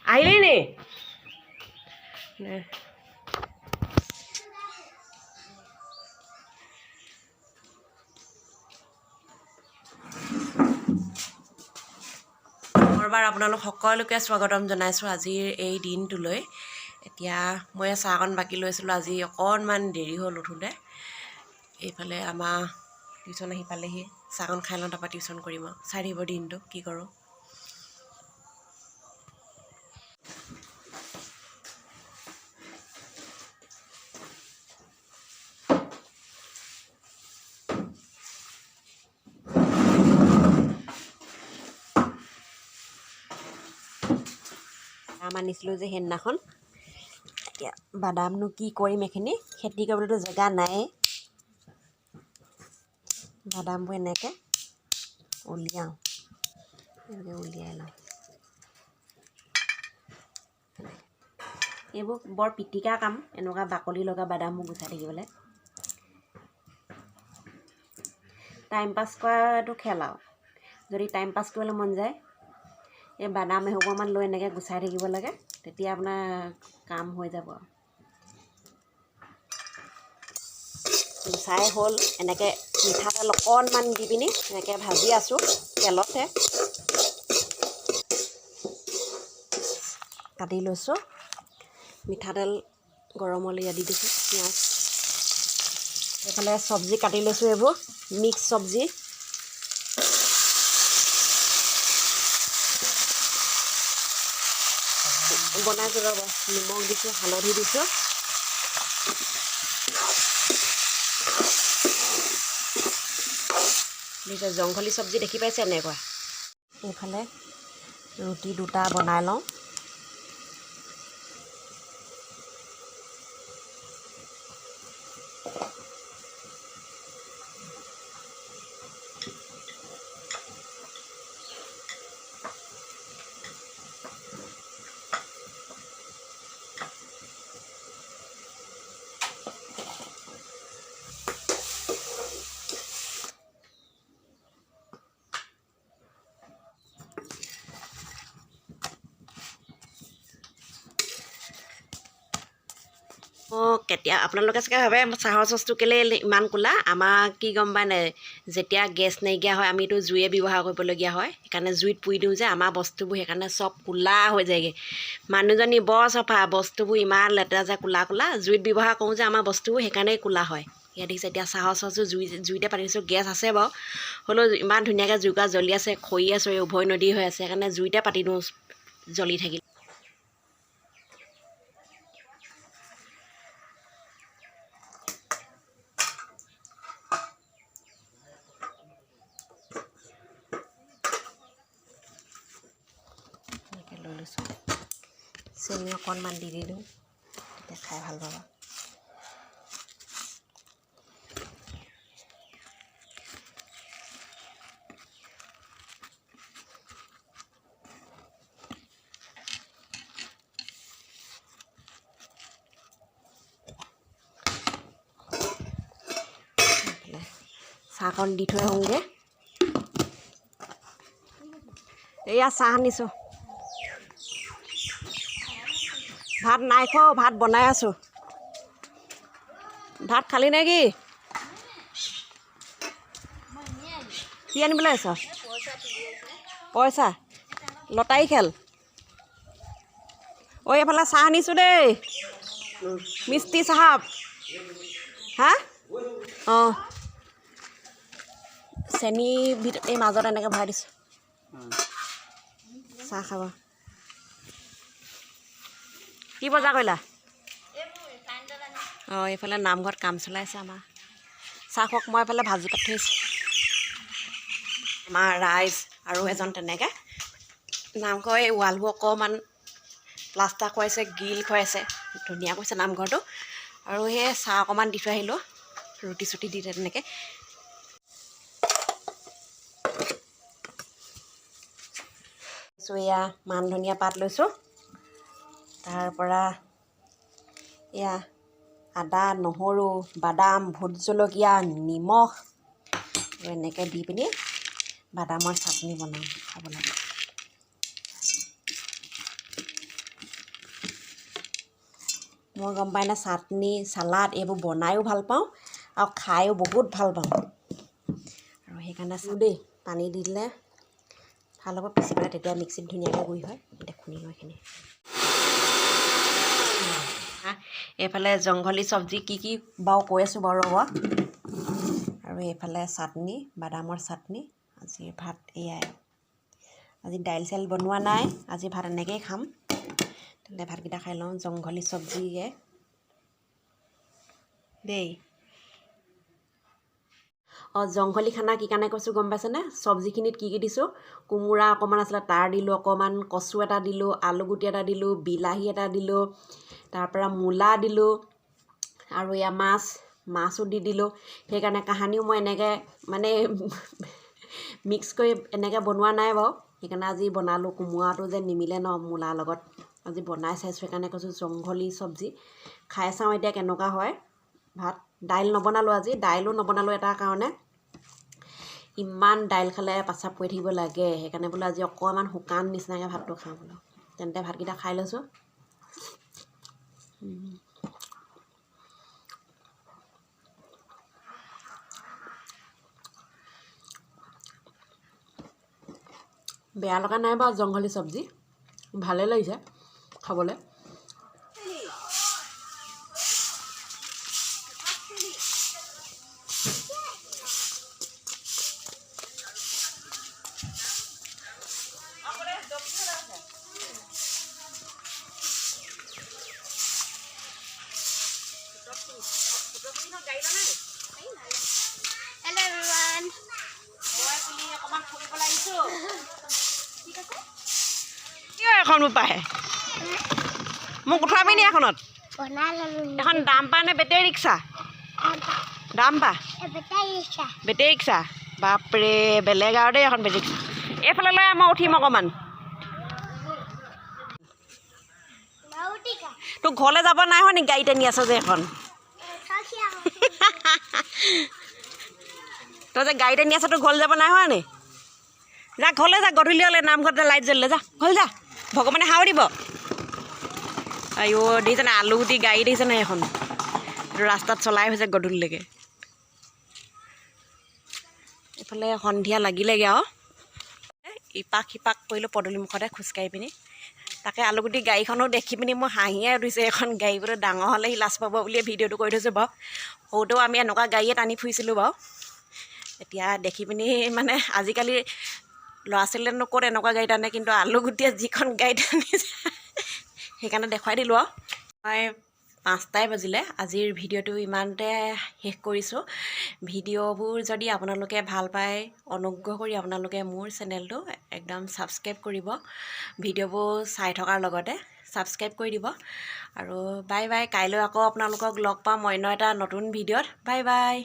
আহিলেই নি পুনৰবাৰ আপোনালোক সকলোকে স্বাগতম জনাইছোঁ আজিৰ এই দিনটোলৈ। এতিয়া মই চাহকণ বাকি লৈছিলোঁ, আজি অকণমান দেৰি হ'ল উঠোঁতে। এইফালে আমাৰ টিউশ্যন আহি পালেহি, চাহকণ খাই লওঁ, তাৰপৰা টিউশ্যন কৰিম আৰু চাই থাকিব দিনটো কি কৰোঁ। আম আনিছিলোঁ যে সেইদিনাখন, এতিয়া বাদামনো কি কৰিম, এইখিনি খেতি কৰিবলৈতো জেগা নাই। বাদামবোৰ এনেকৈ উলিয়াওঁ, এনেকৈ উলিয়াই লওঁ। এইবোৰ বৰ পিটিকা কাম, এনেকুৱা বাকলি লগা বাদামবোৰ গুচাই থাকিবলৈ। টাইম পাছ কৰাটো খেল আৰু, যদি টাইম পাছ কৰিবলৈ মন যায় এই বাদাম এসোপামান লৈ এনেকৈ গুচাই থাকিব লাগে, তেতিয়া আপোনাৰ কাম হৈ যাব আৰু। গুচাই হ'ল, এনেকৈ মিঠাতেল অকণমান দি পিনি এনেকৈ ভাজি আছোঁ তেলতে। কাটি লৈছোঁ, মিঠাতেল গৰমলৈ দি দিছোঁ, পিঁয়াজ। এইফালে চব্জি কাটি লৈছোঁ, এইবোৰ মিক্স চব্জি। বনাইছোঁ ৰ'ব, নিমখ দিছোঁ, হালধি দিছোঁ। জংঘলী চব্জি দেখি পাইছে এনেকুৱা। এইফালে ৰুটি দুটা বনাই লওঁ। কেতিয়া আপোনালোকে চাগে ভাবে চাহৰ চচটো কেলৈ ইমান ক'লা। আমাৰ কি গম পাই নাই, যেতিয়া গেছ নাইকিয়া হয় আমিতো জুইয়ে ব্যৱহাৰ কৰিবলগীয়া হয়, সেইকাৰণে জুইত পুৰি দিওঁ যে আমাৰ বস্তুবোৰ সেইকাৰণে চব ক'লা হৈ যায়গৈ। মানুহজনী বৰ চফা, বস্তুবোৰ ইমান লেতেৰা যে ক'লা ক'লা। জুইত ব্যৱহাৰ কৰোঁ যে আমাৰ বস্তুবোৰ সেইকাৰণেই ক'লা হয়। ইয়াত দেখিছে এতিয়া চাহৰ চচটো জুইতে পাতিছোঁ, গেছ আছে বাৰু, হ'লেও ইমান ধুনীয়াকৈ জুইকুৰা জ্বলি আছে, খৰি আছে, উভৈ নদী হৈ আছে, সেইকাৰণে জুইতে পাতি দিওঁ জ্বলি থাকিলে। লৈ লৈছোঁ, চেনি অকণমান দি দিওঁ, তেতিয়া খাই ভাল পাব। চাহকণ দি থৈ আহোঁগৈ। এয়া চাহ আনিছোঁ, ভাত নাই খোৱা, ভাত বনাই আছোঁ। ভাত খালি নে কি? কি আনিবলৈ আহিছ? পইচা লটাৰী খেল। ঐ এইফালে চাহ আনিছোঁ দেই, মিস্ত্ৰী চাহাব। হা অঁ, চেনি এই মাজত এনেকৈ ভৰাই দিছোঁ, চাহ খাব। কি বজাৰ কৰিলা? অঁ, এইফালে নামঘৰত কাম চলাইছে আমাৰ। চাহ খুৱাক, মই এইফালে ভাজি পাতি থৈছোঁ। আমাৰ ৰাইজ আৰু এজন তেনেকৈ নামঘৰ এই ৱালবোৰ অকণমান প্লাষ্টাৰ খুৱাইছে, গ্ৰিল খুৱাইছে, ধুনীয়া কৰিছে নামঘৰটো। আৰু সেই চাহ অকণমান দি থৈ আহিলোঁ, ৰুটি চুটি দি তেনেকৈ। এয়া মান ধনিয়া পাত লৈছোঁ, তাৰপৰা এয়া আদা, নহৰু, বাদাম, ভোট জলকীয়া, নিমখ এনেকৈ দি পিনি বাদামৰ চাটনি বনাওঁ, খাব লাগে। মই গম পাই না চাটনি চালাড এইবোৰ বনায়ো ভাল পাওঁ আৰু খায়ো বহুত ভাল পাওঁ আৰু সেইকাৰণে দেই পানী দি দিলে ভাল হ'ব পিচি পেলাই তেতিয়া মিক্সিত ধুনীয়াকৈ গুড়ি হয় এতিয়া খুন্দি লওঁ এইখিনি এইফালে জংঘলী চব্জি কি বাৰু কৈ আছোঁ বাৰু ৰ'ব আৰু এইফালে চাটনি বাদামৰ চাটনি আজি ভাত এয়াই আজি দাইল চাইল বনোৱা নাই আজি ভাত এনেকৈয়ে খাম তেন্তে ভাতকেইটা খাই লওঁ জংঘলী চব্জিয়ে দেই জংঘলী খানা কি কাৰণে কৈছোঁ গম পাইছেনে চব্জিখিনিত কি দিছোঁ কোমোৰা অকণমান আছিলে তাৰ দিলোঁ অকণমান কচু এটা দিলোঁ আলুগুটি এটা দিলোঁ বিলাহী এটা দিলোঁ তাৰপৰা মূলা দিলোঁ আৰু এয়া মাছো দি দিলোঁ সেইকাৰণে কাহানিও মই এনেকৈ মানে মিক্স কৰি এনেকৈ বনোৱা নাই বাৰু সেইকাৰণে আজি বনালোঁ কোমোৰাটো যে নিমিলে ন মূলাৰ লগত আজি বনাই চাইছোঁ সেইকাৰণে কৈছোঁ জংঘলী চব্জি খাই চাওঁ এতিয়া কেনেকুৱা হয় ভাত দাইল নবনালোঁ আজি দাইলো নবনালোঁ এটা কাৰণে ইমান দাইল খালে পাচাব কৰি থাকিব লাগে সেইকাৰণে বোলো আজি অকণমান শুকান নিচিনাকৈ ভাতটো খাওঁ বোলো তেন্তে ভাতকেইটা খাই লৈছোঁ বেয়া লগা নাই বাৰু জংঘলী চব্জি ভালেই লাগিছে খাবলৈ Hello everyone. এখন পাহে মোক উঠাবি নি এখনত এখন দাম পা নে বেটেৰী ৰিক্সা দাম পা বেটেৰী ৰিক্সা বাপৰে বেলেগ আৰু দেই এখন বেটেৰী ৰিক্সা এইফালে লৈ মই উঠিম অকণমান তোক ঘৰলৈ যাব নাই হয় নি গাড়ীতে নি আছ যে এখন তই যে গাড়ীতে নি আছ তোৰ ঘৰলৈ যাব নাই হয় নি যা ঘৰলৈ যা গধূলি হ'লে নামঘৰতে লাইট জ্বলিলে যা ঘৰলৈ যা ভগৱানে সাও দিব আইঅ দেখিছেনে আলুগুটি গাড়ী দেখিছেনে এখন ৰাস্তাত চলাই হৈছে গধূলিলৈকে এইফালে সন্ধিয়া লাগিলেগৈ আৰু ইপাক সিপাক কৰিলোঁ পদূলিমুখতে খোজকাঢ়ি পিনি তাকে আলুগুটি গাড়ীখনো দেখি পিনি মই হাঁহিয়ে উঠিছে এখন গাড়ী বোলে ডাঙৰ হ'লে সি লাজ পাব বুলিয়ে ভিডিঅ'টো কৰি থৈছোঁ বাৰু সৰুতেও আমি এনেকুৱা গাড়ীয়ে টানি ফুৰিছিলোঁ বাৰু এতিয়া দেখি পিনি মানে আজিকালি ল'ৰা ছোৱালীয়েনো ক'ত এনেকুৱা গাড়ী টানে কিন্তু আলুগুটিয়ে যিখন গাড়ী টানিছে সেইকাৰণে দেখুৱাই দিলোঁ আৰু মই 5টাই বাজিলে আজিৰ ভিডিঅ'টো ইমানতে শেষ কৰিছোঁ ভিডিঅ'বোৰ যদি আপোনালোকে ভাল পায় অনুগ্ৰহ কৰি আপোনালোকে মোৰ চেনেলটো একদম ছাবস্ক্ৰাইব কৰিব ভিডিঅ'বোৰ চাই থকাৰ লগতে ছাবস্ক্ৰাইব কৰি দিব আৰু বাই বাই কাইলৈ আকৌ আপোনালোকক লগ পাম অন্য এটা নতুন ভিডিঅ'ত বাই বাই